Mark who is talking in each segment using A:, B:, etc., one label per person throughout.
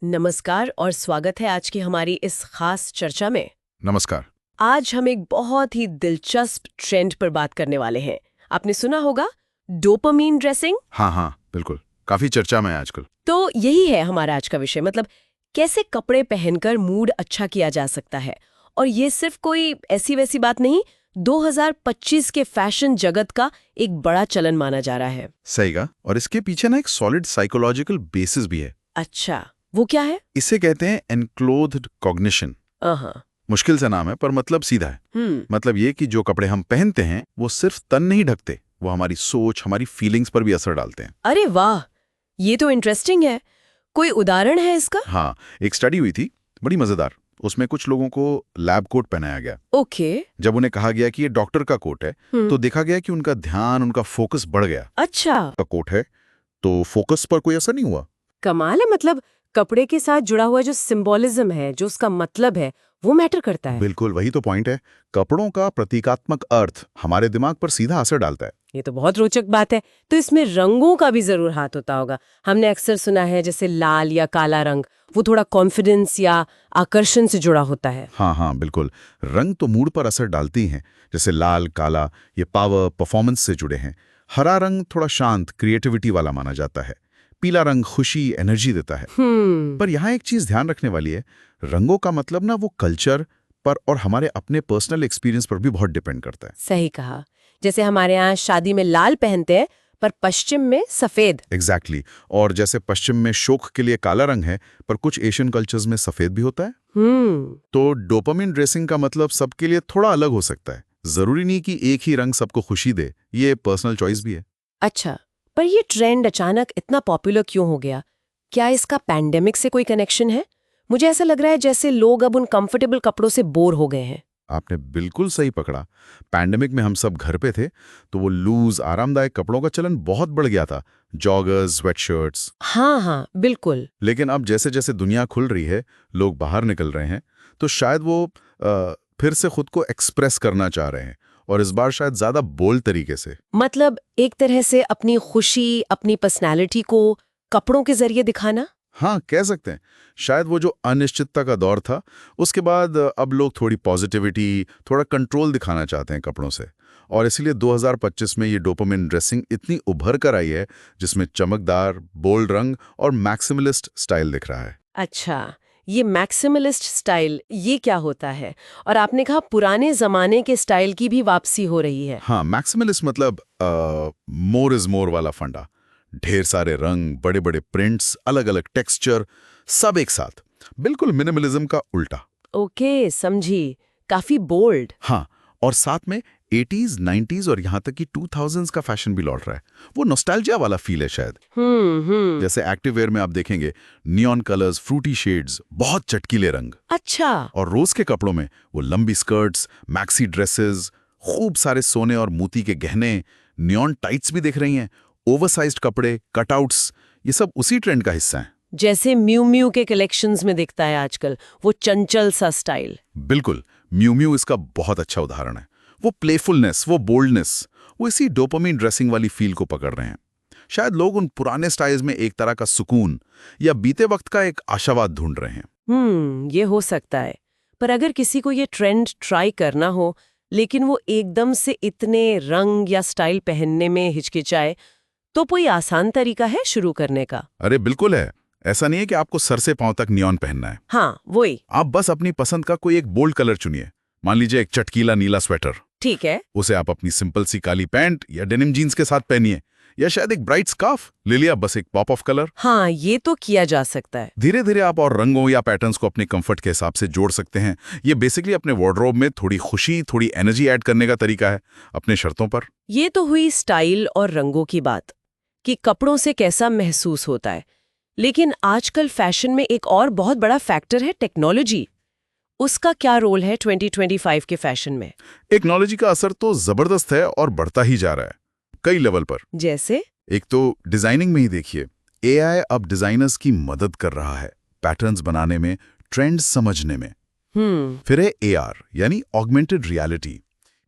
A: नमस्कार और स्वागत है आज की हमारी इस खास चर्चा में।
B: नमस्कार।
A: आज हम एक बहुत ही दिलचस्प ट्रेंड पर बात करने वाले हैं। आपने सुना होगा डोपामीन ड्रेसिंग।
B: हाँ, बिल्कुल, काफी चर्चा में है आजकल।
A: तो यही है हमारा आज का विषय, मतलब कैसे कपड़े पहनकर मूड अच्छा किया जा सकता है। और ये सिर्फ कोई ऐसी वैसी बात नहीं, 2025 के फैशन जगत का एक बड़ा चलन माना जा रहा है।
B: सही कहा। और इसके पीछे ना एक सॉलिड साइकोलॉजिकल बेसिस भी है।
A: अच्छा, वो क्या है?
B: इसे कहते हैं एनक्लोथ्ड कॉग्निशन। मुश्किल सा नाम है पर मतलब सीधा है। मतलब ये कि जो कपड़े हम पहनते हैं वो सिर्फ तन नहीं ढकते, वो हमारी सोच, हमारी फीलिंग्स पर भी असर डालते हैं।
A: अरे वाह, ये तो इंटरेस्टिंग है। कोई उदाहरण है इसका?
B: हाँ, एक स्टडी हुई थी, बड़ी मजेदार। उसमें कुछ लोगों को लैब कोट पहनाया गया।
A: ओके।
B: जब उन्हें कहा गया कि ये डॉक्टर का कोट है, तो देखा गया कि उनका ध्यान, उनका फोकस बढ़ गया।
A: अच्छा,
B: का कोट है तो फोकस पर कोई असर नहीं हुआ।
A: कमाल है। मतलब कपड़े के साथ जुड़ा हुआ जो सिंबोलिज्म है, जो उसका मतलब है, वो मैटर करता है।
B: बिल्कुल, वही तो पॉइंट है। कपड़ों का प्रतीकात्मक अर्थ हमारे दिमाग पर सीधा असर डालता है।
A: ये तो बहुत रोचक बात है। तो इसमें रंगों का भी जरूर हाथ होता होगा। हमने अक्सर सुना है जैसे लाल या काला रंग, वो थोड़ा कॉन्फिडेंस या आकर्षण से जुड़ा होता है।
B: हाँ, बिल्कुल। रंग तो मूड पर असर डालती हैं। जैसे लाल, काला, ये पावर, परफॉर्मेंस से जुड़े हैं। हरा रंग थोड़ा शांत, क्रिएटिविटी वाला माना जाता है। पीला रंग खुशी, एनर्जी देता है। पर यहाँ एक चीज ध्यान रखने वाली है, रंगों का मतलब ना वो कल्चर पर और हमारे अपने पर्सनल एक्सपीरियंस पर भी बहुत डिपेंड करता है।
A: सही कहा। जैसे हमारे यहाँ शादी में लाल पहनते हैं, पर पश्चिम में सफेद।
B: एग्जैक्टली। और जैसे पश्चिम में शोक के लिए काला रंग है, पर कुछ एशियन कल्चर्स में सफेद भी होता है। तो डोपामिन ड्रेसिंग का मतलब सबके लिए थोड़ा अलग हो सकता है। जरूरी नहीं कि एक ही रंग सबको खुशी दे, ये पर्सनल चॉइस भी है।
A: अच्छा, पर ये ट्रेंड अचानक इतना पॉपुलर क्यों हो गया? क्या इसका पैंडेमिक से कोई कनेक्शन है? मुझे ऐसा लग रहा है जैसे लोग अब उन कंफर्टेबल कपड़ों से बोर हो गए हैं।
B: आपने बिल्कुल सही पकड़ा। पैंडेमिक में हम सब घर पे थे, तो वो लूज आरामदायक कपड़ों का चलन बहुत बढ़ गया था। Joggers, sweatshirts.
A: हाँ, बिल्कुल।
B: लेकिन अब जैसे जैसे दुनिया खुल रही है, लोग बाहर निकल रहे हैं, तो शायद वो फिर से खुद को एक्सप्रेस करना चाह रहे हैं, और इस बार शायद ज्यादा बोल्ड तरीके से।
A: मतलब एक तरह से अपनी खुशी, अपनी पर्सनैलिटी को कपड़ों के जरिए दिखाना।
B: हाँ, कह सकते हैं। शायद वो जो अनिश्चितता का दौर था, उसके बाद अब लोग थोड़ी पॉजिटिविटी, थोड़ा कंट्रोल दिखाना चाहते हैं कपड़ों से। और इसीलिए 2025 में ये डोपामिन ड्रेसिंग इतनी उभर कर आई है, जिसमें चमकदार, बोल्ड रंग और मैक्सिमलिस्ट स्टाइल दिख रहा है।
A: अच्छा, ये मैक्सिमलिस्ट स्टाइल, ये क्या होता है? और आपने कहा पुराने जमाने के स्टाइल की भी वापसी हो रही है।
B: हाँ, मैक्सिमलिस्ट मतलब मोर इज मोर वाला फंडा। ढेर सारे रंग, बड़े बड़े प्रिंट्स, अलग अलग टेक्सचर, सब एक साथ। बिल्कुल मिनिमलिज्म का उल्टा।
A: ओके, समझी। काफी बोल्ड।
B: हाँ, और साथ में 80s, 90s और यहाँ तक कि 2000s का फैशन भी लौट रहा है। वो नॉस्टैल्जिया वाला फील है शायद। जैसे एक्टिव वेयर में आप देखेंगे नियॉन कलर्स, फ्रूटी शेड्स, बहुत चटकीले रंग।
A: अच्छा।
B: और रोज के कपड़ों में वो लंबी स्कर्ट्स, मैक्सी ड्रेसेस, खूब सारे सोने और मोती के गहने, नियॉन टाइट्स भी दिख रही हैं, ओवरसाइज्ड कपड़े, कटआउट्स, ये सब उसी ट्रेंड का हिस्सा है।
A: जैसे म्यू म्यू के कलेक्शंस में दिखता है आजकल, वो चंचल सा स्टाइल।
B: बिल्कुल, म्यू म्यू इसका बहुत अच्छा उदाहरण है। वो प्लेफुलनेस, वो बोल्डनेस, वो इसी डोपामिन ड्रेसिंग वाली फील को पकड़ रहे हैं। शायद लोग उन पुराने स्टाइल्स में एक तरह का सुकून या बीते वक्त का एक आशावाद ढूंढ रहे हैं।
A: ये हो सकता है। पर अगर किसी को ये ट्रेंड ट्राई करना हो, लेकिन वो एकदम से इतने रंग या स्टाइल पहनने में हिचकिचाए, तो कोई आसान तरीका है शुरू करने का?
B: अरे बिल्कुल है। ऐसा नहीं है कि आपको सर से पांव तक नियॉन पहनना है।
A: हाँ, वही।
B: आप बस अपनी पसंद का कोई एक बोल्ड कलर चुनिए। मान लीजिए एक चटकीला नीला स्वेटर।
A: ठीक है।
B: उसे आप अपनी सिंपल सी काली पैंट या डेनिम जीन्स के साथ पहनिए, या शायद एक ब्राइट स्कार्फ ले लिया, बस एक पॉप ऑफ कलर।
A: हाँ, ये तो किया जा सकता है।
B: धीरे धीरे आप और रंगों या पैटर्न्स को अपने कंफर्ट के हिसाब से जोड़ सकते हैं। ये बेसिकली अपने वार्डरोब में थोड़ी खुशी, थोड़ी एनर्जी ऐड करने का तरीका है, अपने शर्तों पर।
A: ये तो हुई स्टाइल और रंगों की बात, कि कपड़ों से कैसा महसूस होता है। लेकिन आजकल फैशन में एक और बहुत बड़ा फैक्टर है टेक्नोलॉजी। उसका क्या रोल है 2025 के फैशन में?
B: टेक्नोलॉजी का असर तो जबरदस्त है और बढ़ता ही जा रहा है, कई लेवल पर।
A: जैसे?
B: एक तो डिजाइनिंग में ही देखिए, एआई अब डिजाइनर्स की मदद कर रहा है पैटर्न्स बनाने में, ट्रेंड्स समझने में। फिर है एआर यानी ऑगमेंटेड रियलिटी।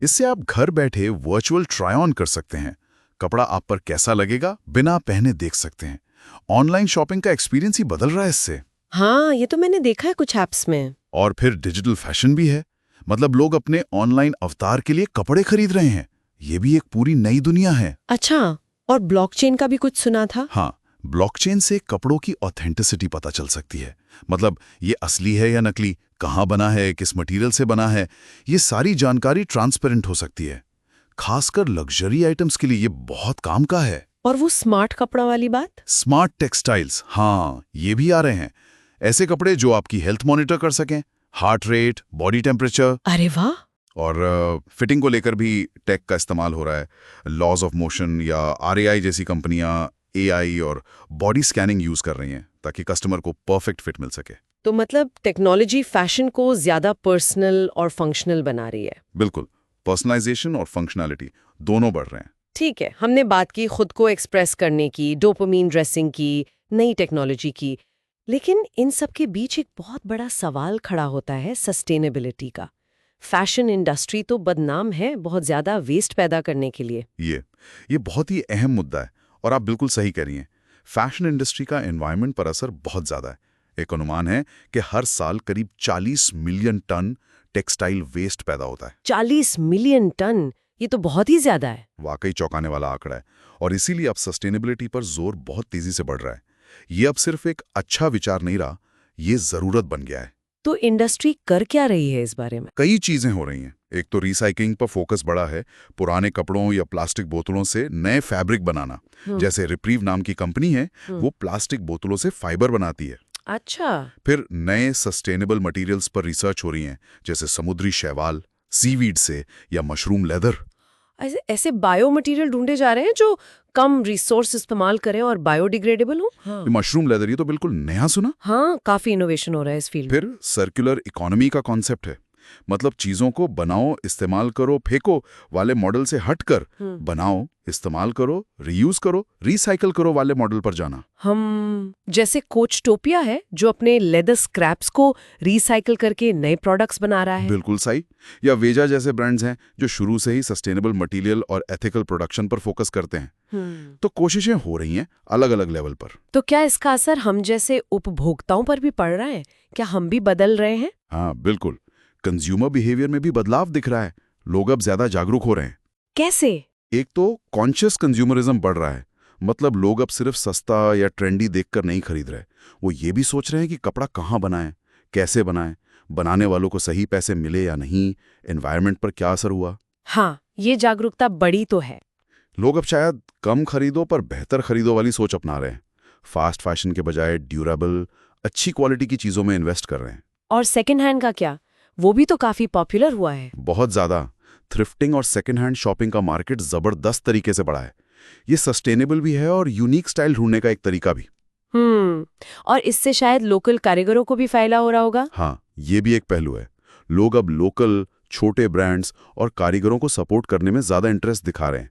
B: इससे आप घर बैठे वर्चुअल ट्राई ऑन कर सकते हैं। कपड़ा आप पर कैसा लगेगा बिना पहने देख सकते हैं। ऑनलाइन शॉपिंग का एक्सपीरियंस ही बदल रहा है इससे।
A: हाँ, ये तो मैंने देखा है कुछ ऐप्स में।
B: और फिर डिजिटल फैशन भी है। मतलब लोग अपने ऑनलाइन अवतार के लिए कपड़े खरीद रहे हैं। ये भी एक पूरी नई दुनिया है।
A: अच्छा, और ब्लॉकचेन का भी कुछ सुना था?
B: हाँ, ब्लॉकचेन से कपड़ों की ऑथेंटिसिटी पता चल सकती है। मतलब ये असली है या नकली, कहाँ बना है, किस मटेरियल से बना है, ये सारी जानकारी ट्रांसपेरेंट हो सकती है। खासकर लग्जरी आइटम्स के लिए ये बहुत काम का है।
A: और वो स्मार्ट कपड़ा वाली बात?
B: स्मार्ट टेक्सटाइल्स, हाँ, ये भी आ रहे हैं। ऐसे कपड़े जो आपकी हेल्थ मॉनिटर कर सकें, हार्ट रेट, बॉडी टेम्परेचर।
A: अरे वाह!
B: और फिटिंग को लेकर भी टेक का इस्तेमाल हो रहा है। लॉज ऑफ मोशन या आरएआई जैसी कंपनियां एआई और बॉडी स्कैनिंग यूज कर रही हैं ताकि कस्टमर को परफेक्ट फिट मिल सके।
A: तो मतलब टेक्नोलॉजी फैशन को ज्यादा पर्सनल और फंक्शनल बना रही है।
B: बिल्कुल, पर्सनलाइजेशन और फंक्शनैलिटी दोनों बढ़ रहे हैं।
A: ठीक है, हमने बात की खुद को एक्सप्रेस करने की, डोपामीन ड्रेसिंग की, नई टेक्नोलॉजी की, लेकिन इन सब के बीच एक बहुत बड़ा सवाल खड़ा होता है सस्टेनेबिलिटी का। फैशन इंडस्ट्री तो बदनाम है बहुत ज्यादा वेस्ट पैदा करने के लिए।
B: ये बहुत ही अहम मुद्दा है और आप बिल्कुल सही कह रही हैं। फैशन इंडस्ट्री का एनवायरनमेंट पर असर बहुत ज़्यादा है। एक अनुमान है कि हर साल करीब 40 मिलियन टन टेक्सटाइल वेस्ट पैदा होता है।
A: 40 मिलियन टन, ये तो बहुत ही ज्यादा है।
B: वाकई चौंकाने वाला आंकड़ा है और इसीलिए अब सस्टेनेबिलिटी पर जोर बहुत तेजी से बढ़ रहा है। ये अब सिर्फ एक अच्छा विचार नहीं रहा, ये जरूरत बन गया है।
A: तो इंडस्ट्री कर क्या रही है इस बारे में?
B: कई चीजें हो रही हैं। एक तो रिसाइकलिंग पर फोकस बढ़ा है। पुराने कपड़ों या प्लास्टिक बोतलों से नए फैब्रिक बनाना। जैसे रिप्रीव नाम की कंपनी है, वो प्लास्टिक बोतलों से फाइबर बनाती है।
A: अच्छा।
B: फिर नए सस्टेनेबल मटेरियल्स पर रिसर्च हो रही है, जैसे समुद्री शैवाल, सीवीड से या मशरूम लेदर।
A: ऐसे बायो मटेरियल ढूंढे जा रहे हैं जो कम रिसोर्स इस्तेमाल करें और बायोडिग्रेडेबल हो। हाँ।
B: मशरूम लेदर, ये तो बिल्कुल नया सुना।
A: हाँ, काफी इनोवेशन हो रहा है इस फील्ड में।
B: फिर सर्कुलर इकोनॉमी का कॉन्सेप्ट है। मतलब चीजों को बनाओ, इस्तेमाल करो, फेंको वाले मॉडल से हटकर बनाओ, इस्तेमाल करो, रीयूज करो, रिसाइकल करो वाले मॉडल पर जाना।
A: हम जैसे कोचटोपिया है जो अपने लेदर स्क्रैप्स को रिसाइकल करके नए प्रोडक्ट्स बना रहा है।
B: बिल्कुल सही। या वेजा जैसे ब्रांड्स हैं जो शुरू से ही सस्टेनेबल मटेरियल और एथिकल प्रोडक्शन पर फोकस करते हैं। तो कोशिशें हो रही हैं अलग अलग लेवल पर।
A: तो क्या इसका असर हम जैसे उपभोक्ताओं पर भी पड़ रहा है? क्या हम भी बदल रहे हैं?
B: हाँ बिल्कुल, कंज्यूमर बिहेवियर में भी बदलाव दिख रहा है। लोग अब ज्यादा जागरूक हो रहे हैं।
A: कैसे?
B: एक तो कॉन्शियस कंज्यूमरिज्म बढ़ रहा है। मतलब लोग अब सिर्फ सस्ता या ट्रेंडी देखकर नहीं खरीद रहे, वो ये भी सोच रहे हैं कि कपड़ा कहाँ बनाएं, कैसे बनाएं, बनाने वालों को सही पैसे मिले या नहीं, एनवायरनमेंट पर क्या असर हुआ।
A: हाँ, ये जागरूकता बड़ी तो है।
B: लोग अब शायद कम खरीदो पर बेहतर खरीदो वाली सोच अपना रहे हैं। फास्ट फैशन के बजाय ड्यूरेबल, अच्छी क्वालिटी की चीजों में इन्वेस्ट कर रहे हैं।
A: और सेकंड हैंड का क्या? वो भी तो काफी पॉपुलर हुआ है।
B: बहुत ज्यादा। थ्रिफ्टिंग और सेकंड हैंड शॉपिंग का मार्केट जबरदस्त तरीके से बढ़ा है। ये सस्टेनेबल भी है और यूनिक स्टाइल ढूंढने का एक तरीका भी।
A: और इससे शायद लोकल कारीगरों को भी फायदा हो रहा होगा।
B: हाँ, ये भी एक पहलू है। लोग अब लोकल छोटे ब्रांड्स और कारीगरों को सपोर्ट करने में ज्यादा इंटरेस्ट दिखा रहे हैं,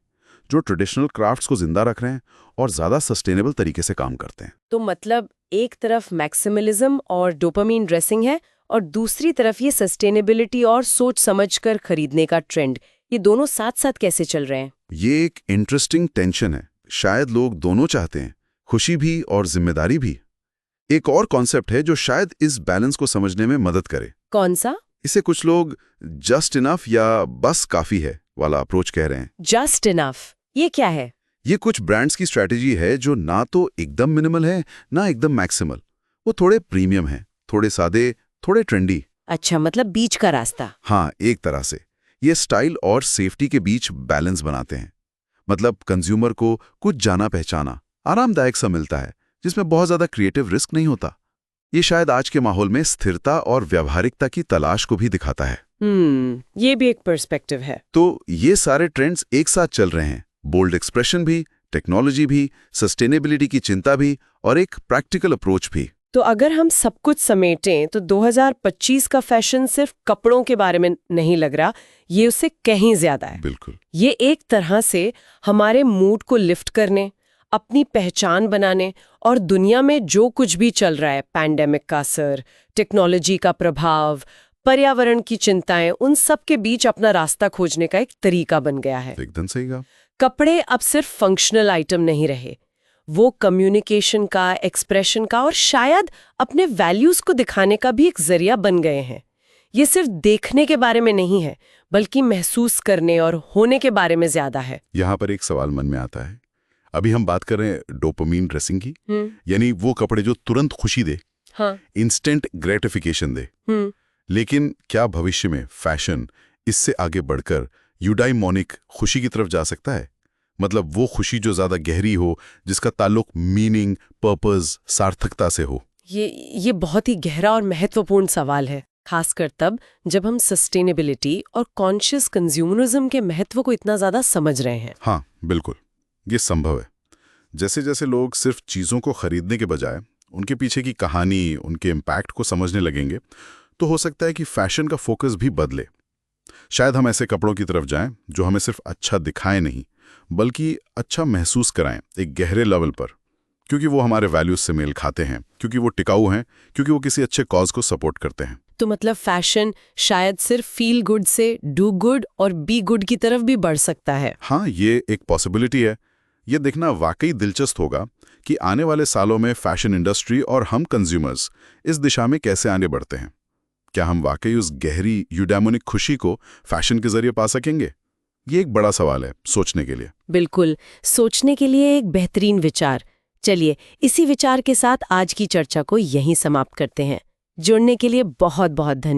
B: जो ट्रेडिशनल क्राफ्ट्स को जिंदा रख रहे हैं और ज्यादा सस्टेनेबल तरीके से काम करते हैं।
A: तो मतलब एक तरफ मैक्सिमलिज्म और डोपामीन ड्रेसिंग है और दूसरी तरफ ये सस्टेनेबिलिटी और सोच समझकर खरीदने का ट्रेंड, ये दोनों साथ साथ कैसे चल रहे हैं?
B: ये एक इंटरेस्टिंग टेंशन है। शायद लोग दोनों चाहते हैं, खुशी भी और जिम्मेदारी भी। एक और कॉन्सेप्ट है जो शायद इस बैलेंस को समझने में मदद करे।
A: कौन सा?
B: इसे कुछ लोग जस्ट इनफ या बस काफी है वाला अप्रोच कह रहे हैं।
A: जस्ट इनफ, ये क्या है?
B: ये कुछ ब्रांड्स की स्ट्रैटेजी है जो ना तो एकदम मिनिमल है ना एकदम मैक्सिमल। वो थोड़े प्रीमियम है, थोड़े सादे, थोड़े ट्रेंडी।
A: अच्छा, मतलब बीच का रास्ता।
B: हाँ, एक तरह से ये स्टाइल और सेफ्टी के बीच बैलेंस बनाते हैं। मतलब कंज्यूमर को कुछ जाना पहचाना, आरामदायक सा मिलता है जिसमें बहुत ज्यादा क्रिएटिव रिस्क नहीं होता। ये शायद आज के माहौल में स्थिरता और व्यावहारिकता की तलाश को भी दिखाता है।
A: ये भी एक पर्सपेक्टिव है।
B: तो ये सारे ट्रेंड्स एक साथ चल रहे हैं। बोल्ड एक्सप्रेशन भी, टेक्नोलॉजी भी, सस्टेनेबिलिटी की चिंता भी और एक प्रैक्टिकल अप्रोच भी।
A: तो अगर हम सब कुछ समेटें तो 2025 का फैशन सिर्फ कपड़ों के बारे में नहीं लग रहा, ये उससे कहीं ज्यादा है।
B: बिल्कुल।
A: ये एक तरह से हमारे मूड को लिफ्ट करने, अपनी पहचान बनाने और दुनिया में जो कुछ भी चल रहा है, पैंडेमिक का असर, टेक्नोलॉजी का प्रभाव, पर्यावरण की चिंताएं, उन सब के बीच अपना रास्ता खोजने का एक तरीका बन गया है।
B: एकदम सही कहा।
A: कपड़े अब सिर्फ फंक्शनल आइटम नहीं रहे, वो कम्युनिकेशन का, एक्सप्रेशन का और शायद अपने वैल्यूज को दिखाने का भी एक जरिया बन गए हैं। ये सिर्फ देखने के बारे में नहीं है, बल्कि महसूस करने और होने के बारे में ज्यादा है।
C: यहाँ पर एक सवाल मन में आता है। अभी हम बात कर रहे हैं डोपामिन ड्रेसिंग की, यानी वो कपड़े जो तुरंत खुशी दे,
A: हाँ।
C: इंस्टेंट ग्रेटिफिकेशन दे। लेकिन क्या भविष्य में फैशन इससे आगे बढ़कर यूडाइमोनिक खुशी की तरफ जा सकता है? मतलब वो खुशी जो ज्यादा गहरी हो, जिसका ताल्लुक मीनिंग, पर्पस, सार्थकता से हो।
A: ये बहुत ही गहरा और महत्वपूर्ण सवाल है, खासकर तब जब हम सस्टेनेबिलिटी और कॉन्शियस कंज्यूमरिज्म के महत्व को इतना ज्यादा समझ रहे हैं।
C: हाँ बिल्कुल, ये संभव है। जैसे जैसे लोग सिर्फ चीजों को खरीदने के बजाय उनके पीछे की कहानी, उनके इम्पैक्ट को समझने लगेंगे, तो हो सकता है कि फैशन का फोकस भी बदले। शायद हम ऐसे कपड़ों की तरफ जाएं जो हमें सिर्फ अच्छा दिखाएं नहीं, बल्कि अच्छा महसूस कराएं एक गहरे लेवल पर, क्योंकि वो हमारे वैल्यूज से मेल खाते हैं, क्योंकि वो टिकाऊ हैं, क्योंकि वो किसी अच्छे कॉज को सपोर्ट करते हैं।
A: तो मतलब फैशन शायद सिर्फ फील गुड से डू गुड और बी गुड की तरफ भी बढ़ सकता है।
C: हाँ, ये एक पॉसिबिलिटी है। ये देखना वाकई दिलचस्प होगा कि आने वाले सालों में फैशन इंडस्ट्री और हम कंज्यूमर्स इस दिशा में कैसे आगे बढ़ते हैं। क्या हम वाकई उस गहरी यूडाइमोनिक खुशी को फैशन के जरिए पा सकेंगे? ये एक बड़ा सवाल है सोचने के लिए।
A: बिल्कुल, सोचने के लिए एक बेहतरीन विचार। चलिए, इसी विचार के साथ आज की चर्चा को यहीं समाप्त करते हैं। जुड़ने के लिए बहुत बहुत धन्यवाद।